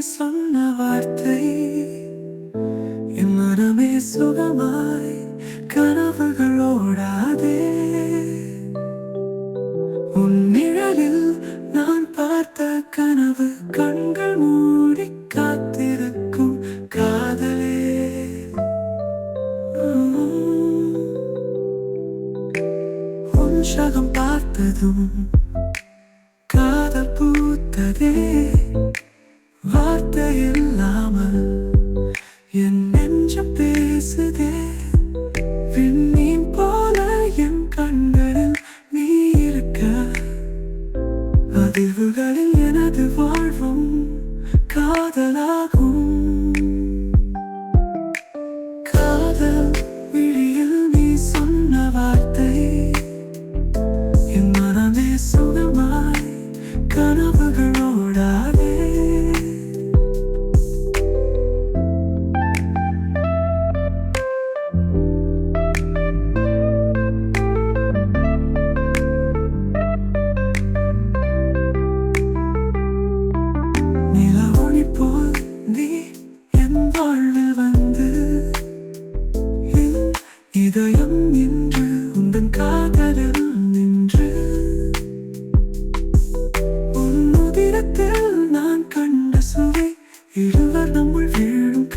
சொன்ன வார்த்தை என் மனமே சுகமாய் கனவுகளோடாதே. உன் நிழலில் நான் பார்த்த கனவு கண்கள் மூடி காத்திருக்கும் காதலே. உன் சகம் பார்த்ததும் காதல் பூத்ததே. வார்த்தை இல்லாமல் என் நெஞ்சம் பேசுதே. விண்மீன் போல என் கண்களில் நீ இருக்க, அதிர்வுகளில் எனது வாழ்வும் காதலாகும். காதல் விழியில் நீ சொன்ன வார்த்தை என் மனமே சுகமாய் கனவுகளோடாதே. நிலவொளி போல் நீ என் வாழ்வில் வந்து என் இதயம் இன்று உந்தன் காதலில் நின்று. உன் உதிரத்தில் நான் கண்ட சுவை இருவர் நம்முள் வீழும்